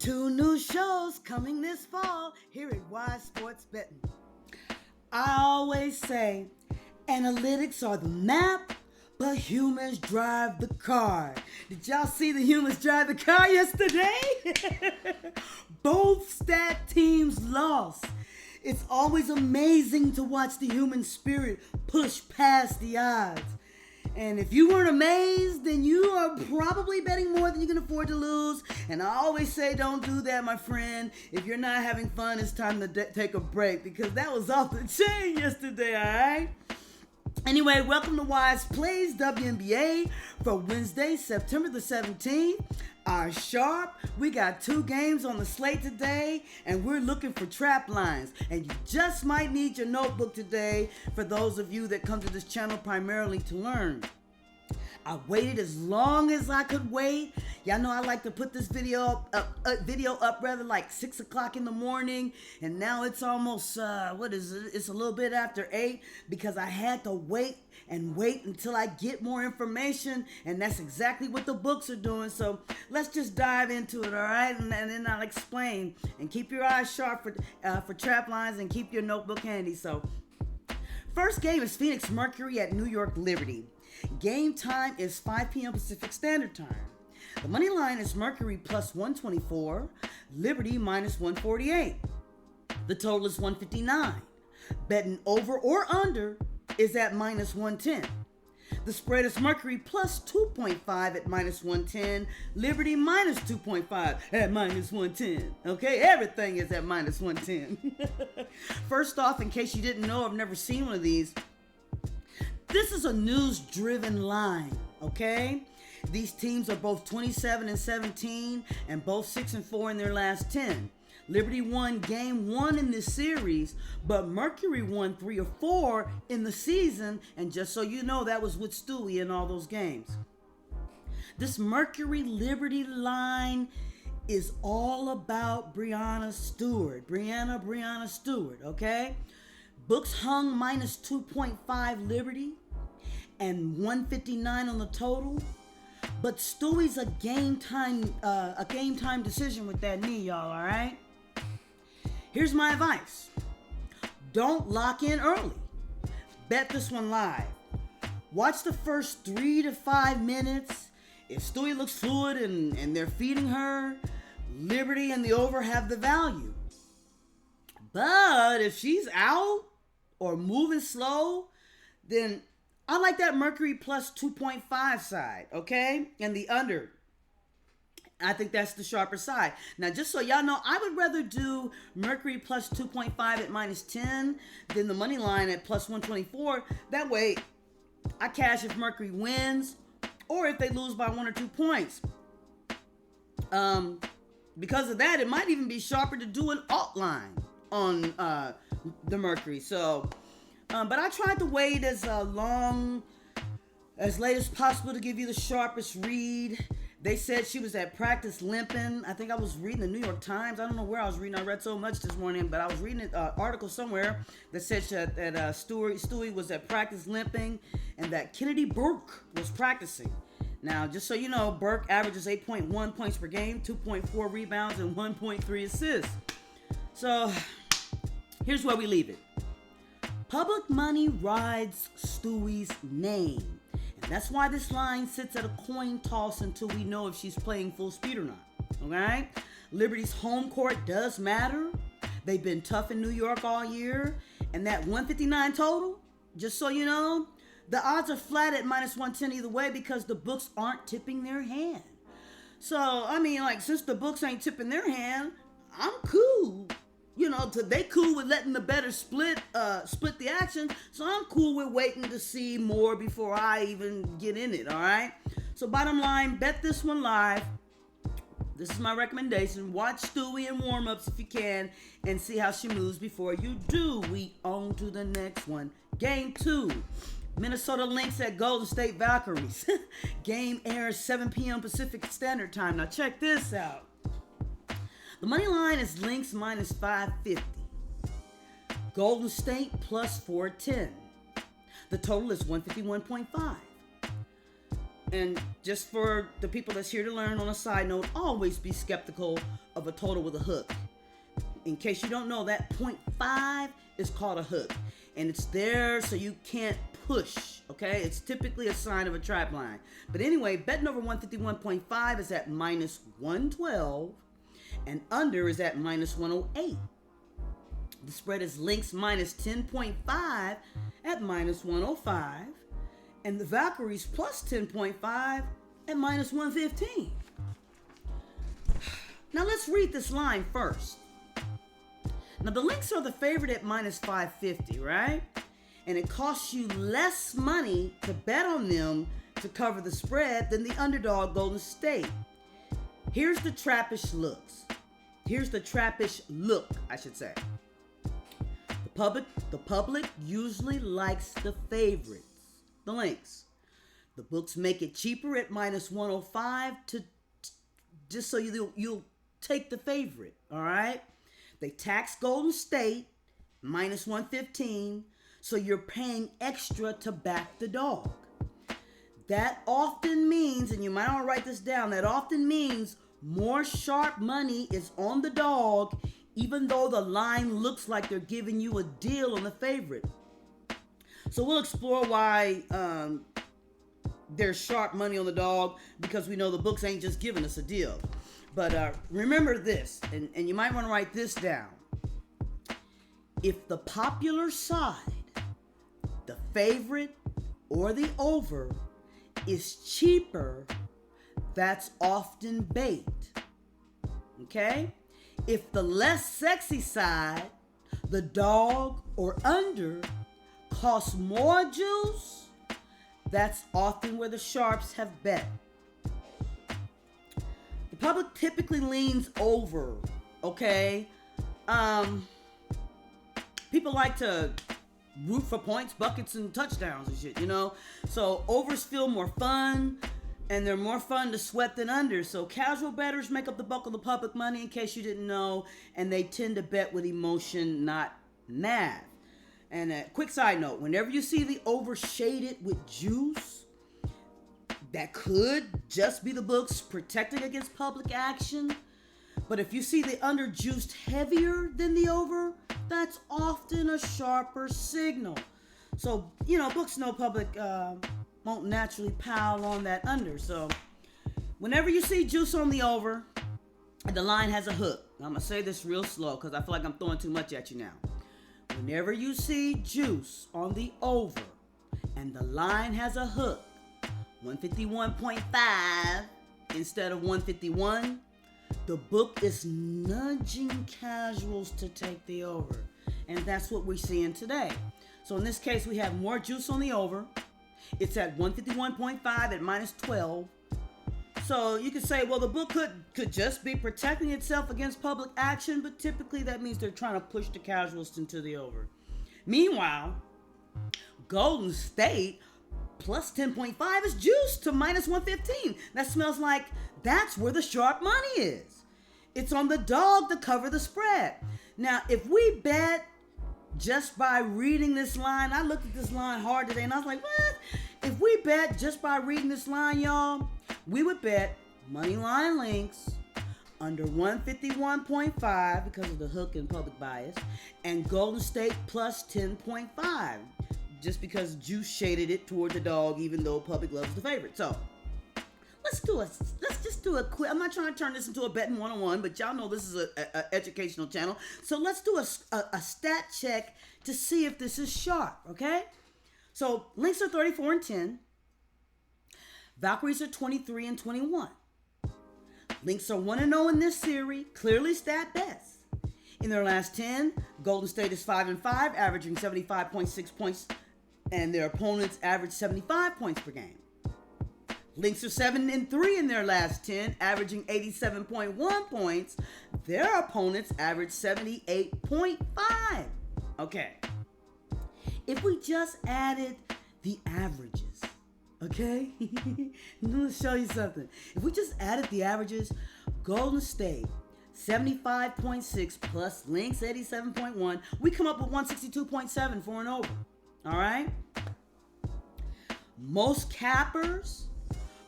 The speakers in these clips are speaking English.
Two new shows coming this fall here at Wize Sports Bettin. I always say analytics are the map, but humans drive the car. Did y'all see the humans drive the car yesterday? Both stat teams lost. It's always amazing to watch the human spirit push past the odds. And if you weren't amazed, then you are probably betting more than you can afford to lose. And I always say, don't do that, my friend. If you're not having fun, it's time to take a break, because that was off the chain yesterday, all right? Anyway, welcome to Wize Plays WNBA for Wednesday, September the 17th. Our sharp, we got 2 games on the slate today, and we're looking for trap lines. And you just might need your notebook today for those of you that come to this channel primarily to learn. I waited as long as I could wait. Y'all know I like to put this video up rather like 6 o'clock in the morning. And now it's almost, it's a little bit after 8, because I had to wait until I get more information. And that's exactly what the books are doing. So let's just dive into it, all right? And then I'll explain. And keep your eyes sharp for trap lines, and keep your notebook handy. So first game is Phoenix Mercury at New York Liberty. Game time is 5 p.m. Pacific Standard Time. The money line is Mercury plus 124, Liberty minus 148. The total is 159. Betting over or under is at minus 110. The spread is Mercury plus 2.5 at minus 110, Liberty minus 2.5 at minus 110. Okay, everything is at minus 110. First off, in case you didn't know, I've never seen one of these. This is a news-driven line, okay? These teams are both 27-17 and both 6-4 in their last 10. Liberty won game 1 in this series, but Mercury won 3 or 4 in the season, and just so you know, that was with Stewie in all those games. This Mercury-Liberty line is all about Brianna Stewart, okay? Books hung minus 2.5 Liberty and 159 on the total. But Stewie's a game time decision with that knee, y'all, all right? Here's my advice. Don't lock in early. Bet this one live. Watch the first 3 to 5 minutes. If Stewie looks fluid and they're feeding her, Liberty and the over have the value. But if she's out or moving slow, then I like that Mercury plus 2.5 side, okay? And the under. I think that's the sharper side. Now, just so y'all know, I would rather do Mercury plus 2.5 at minus 10 than the money line at plus 124. That way, I cash if Mercury wins or if they lose by 1 or 2 points. Because of that, it might even be sharper to do an alt line on the Mercury. So, but I tried to wait as late as possible to give you the sharpest read. They said she was at practice limping. I think I was reading the New York Times. I don't know where I was reading. I read so much this morning, but I was reading an article somewhere that said that Stewie was at practice limping, and that Kennedy Burke was practicing. Now, just so you know, Burke averages 8.1 points per game, 2.4 rebounds, and 1.3 assists. So, here's where we leave it. Public money rides Stewie's name. And that's why this line sits at a coin toss until we know if she's playing full speed or not. Okay? Liberty's home court does matter. They've been tough in New York all year. And that 159 total, just so you know, the odds are flat at minus 110 either way, because the books aren't tipping their hand. So, I mean, like, since the books ain't tipping their hand, I'm cool. You know, they cool with letting the better split the action. So I'm cool with waiting to see more before I even get in it, all right? So bottom line, bet this one live. This is my recommendation. Watch Stewie in warm-ups if you can, and see how she moves before you do. We on to the next one. Game 2. Minnesota Lynx at Golden State Valkyries. Game airs 7 p.m. Pacific Standard Time. Now check this out. The money line is Lynx minus 550. Golden State plus 410. The total is 151.5. and just for the people that's here to learn on a side note, always be skeptical of a total with a hook. In case you don't know, that 0.5 is called a hook. And it's there so you can't push, okay? It's typically a sign of a trap line. But anyway, betting over 151.5 is at minus 112, and under is at minus 108. The spread is Lynx minus 10.5 at minus 105, and the Valkyries plus 10.5 at minus 115. Now let's read this line first. Now the Lynx are the favorite at minus 550, right? And it costs you less money to bet on them to cover the spread than the underdog Golden State. Here's the trappish looks. Here's the trappish look, I should say. The public usually likes the favorites, the Lynx. The books make it cheaper at minus 105 to just so you'll take the favorite, all right? They tax Golden State, minus 115, so you're paying extra to back the dog. That often means, and you might want to write this down, that often means more sharp money is on the dog, even though the line looks like they're giving you a deal on the favorite. So we'll explore why there's sharp money on the dog, because we know the books ain't just giving us a deal. But remember this, and you might want to write this down. If the popular side, the favorite or the over, is cheaper, that's often bait. Okay? If the less sexy side, the dog or under, costs more juice, that's often where the sharps have bet. The public typically leans over, okay? People like to root for points, buckets, and touchdowns and shit, you know? So overs feel more fun, and they're more fun to sweat than under. So casual bettors make up the bulk of the public money, in case you didn't know, and they tend to bet with emotion, not math. And a quick side note, whenever you see the over shaded with juice, that could just be the books protecting against public action. But if you see the under juiced heavier than the over, that's often a sharper signal. So, you know, books know public won't naturally pile on that under. So whenever you see juice on the over, and the line has a hook. Now, I'm going to say this real slow because I feel like I'm throwing too much at you now. Whenever you see juice on the over and the line has a hook, 151.5 instead of 151, the book is nudging casuals to take the over. And that's what we're seeing today. So in this case, we have more juice on the over. It's at 151.5 at minus 12. So you could say, well, the book could just be protecting itself against public action, but typically that means they're trying to push the casuals into the over. Meanwhile, Golden State plus 10.5 is juiced to minus 115. That smells like that's where the sharp money is. It's on the dog to cover the spread. Now, if we bet just by reading this line, I looked at this line hard today and I was like, what? If we bet just by reading this line, y'all, we would bet money line Lynx under 151.5 because of the hook and public bias, and Golden State plus 10.5 just because juice shaded it toward the dog, even though public loves the favorite. So let's just do a quick. I'm not trying to turn this into a betting 101, but y'all know this is a educational channel. So let's do a stat check to see if this is sharp. Okay. So Lynx are 34-10. Valkyries are 23-21. Lynx are 1-0 in this series, clearly stat best. In their last 10, Golden State is 5-5, averaging 75.6 points, and their opponents average 75 points per game. Lynx are 7-3 in their last 10, averaging 87.1 points. Their opponents average 78.5. Okay. If we just added the averages, okay? I'm going to show you something. If we just added the averages, Golden State 75.6 plus Lynx 87.1, we come up with 162.7 for an over. All right? Most cappers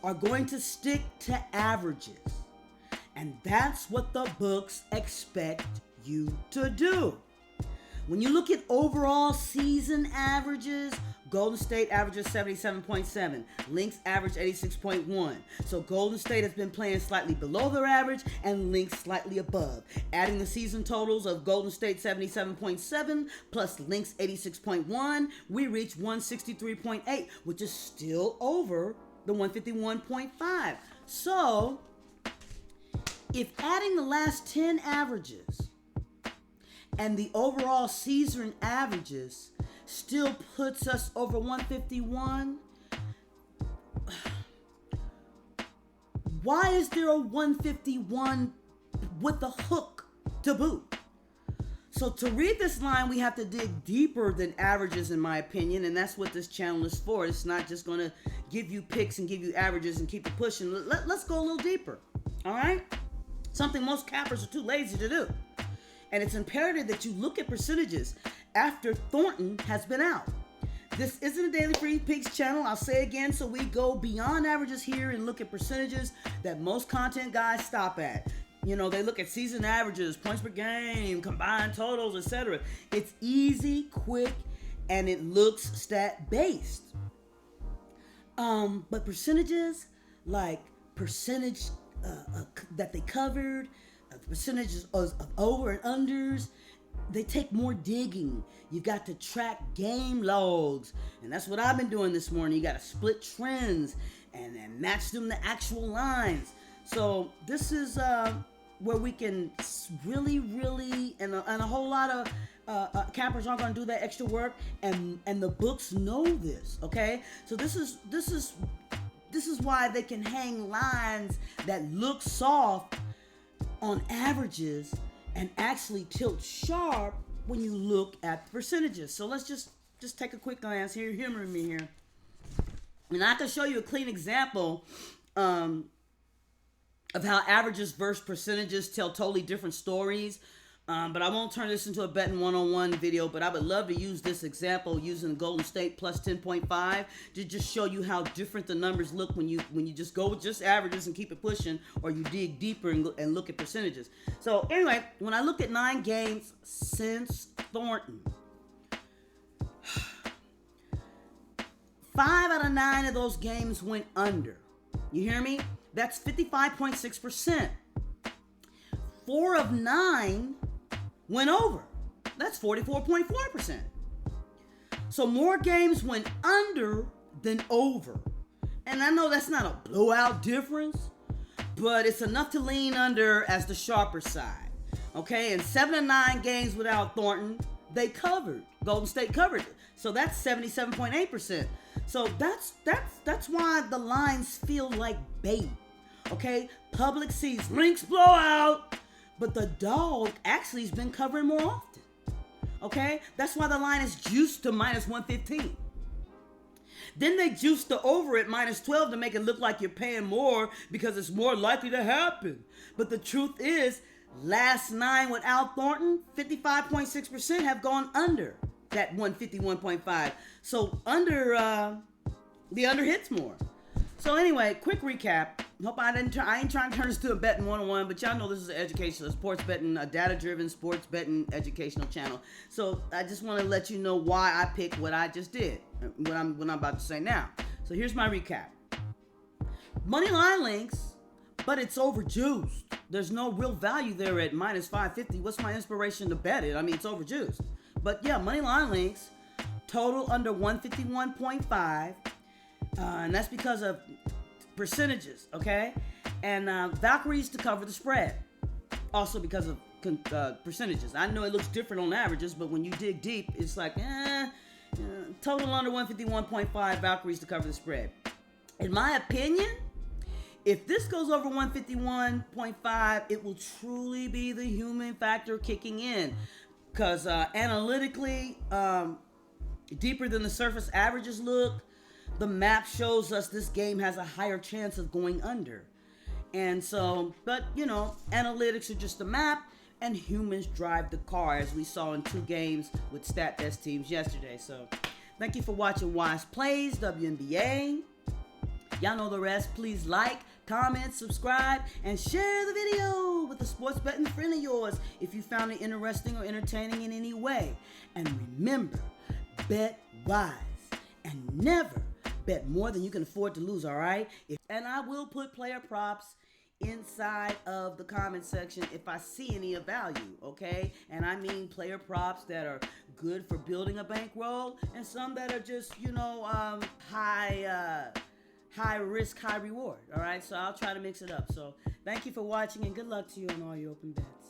are going to stick to averages. And that's what the books expect you to do. When you look at overall season averages, Golden State averages 77.7. Lynx average 86.1. So Golden State has been playing slightly below their average and Lynx slightly above. Adding the season totals of Golden State 77.7 plus Lynx 86.1, we reach 163.8, which is still over the 151.5. So, if adding the last 10 averages and the overall season averages still puts us over 151, why is there a 151 with a hook to boot? So to read this line, we have to dig deeper than averages, in my opinion, and that's what this channel is for. It's not just going to give you picks and give you averages and keep it pushing. Let's go a little deeper, all right? Something most cappers are too lazy to do. And it's imperative that you look at percentages after Thornton has been out. This isn't a daily free picks channel. I'll say again, so we go beyond averages here and look at percentages that most content guys stop at. You know, they look at season averages, points per game, combined totals, etc. It's easy, quick, and it looks stat-based. But percentages, like percentage that they covered, percentages of over and unders, they take more digging. You got to track game logs, and that's what I've been doing this morning. You got to split trends and match them to actual lines. So this is where we can really, and a whole lot of cappers aren't going to do that extra work, and the books know this. Okay, so this is why they can hang lines that look soft on averages and actually tilt sharp when you look at the percentages. So let's just take a quick glance here. Humor me here. And I can show you a clean example of how averages versus percentages tell totally different stories. But I won't turn this into a Bettin 101 video, but I would love to use this example using Golden State plus 10.5 to just show you how different the numbers look when you just go with just averages and keep it pushing, or you dig deeper and look at percentages. So anyway, when I look at 9 games since Thornton, 5 out of 9 of those games went under. You hear me? That's 55.6%. 4 of 9 went over. That's 44.4%. So more games went under than over. And I know that's not a blowout difference, but it's enough to lean under as the sharper side. Okay, and 7 of 9 games without Thornton, they covered. Golden State covered it. So that's 77.8%. So that's why the lines feel like bait. Okay, public sees Lynx blowout, but the dog actually has been covering more often. Okay, that's why the line is juiced to minus 115. Then they juiced the over at minus 12 to make it look like you're paying more because it's more likely to happen. But the truth is, last 9 without Thornton, 55.6% have gone under that 151.5. So the under hits more. So anyway, quick recap. Hope I ain't trying to turn this to a Bettin 101, but y'all know this is an educational sports betting, a data-driven sports betting educational channel. So I just want to let you know why I picked what I just did, what I'm about to say now. So here's my recap. Moneyline Lynx, but it's overjuiced. There's no real value there at minus 550. What's my inspiration to bet it? I mean, it's overjuiced. But yeah, Moneyline Lynx, total under 151.5. And that's because of percentages, okay? And Valkyries to cover the spread, also because of percentages. I know it looks different on averages, but when you dig deep, it's like, total under 151.5, Valkyries to cover the spread. In my opinion, if this goes over 151.5, it will truly be the human factor kicking in. Because analytically, deeper than the surface averages look, the map shows us this game has a higher chance of going under. And so, but you know, analytics are just a map, and humans drive the car, as we saw in 2 games with stat-best teams yesterday. So thank you for watching Wize Plays WNBA. Y'all know the rest. Please like, comment, subscribe, and share the video with a sports betting friend of yours if you found it interesting or entertaining in any way. And remember, bet wise and never bet more than you can afford to lose, all right? And I will put player props inside of the comment section if I see any of value, okay? And I mean player props that are good for building a bankroll and some that are just, high risk, high reward, all right? So I'll try to mix it up. So thank you for watching and good luck to you on all your open bets.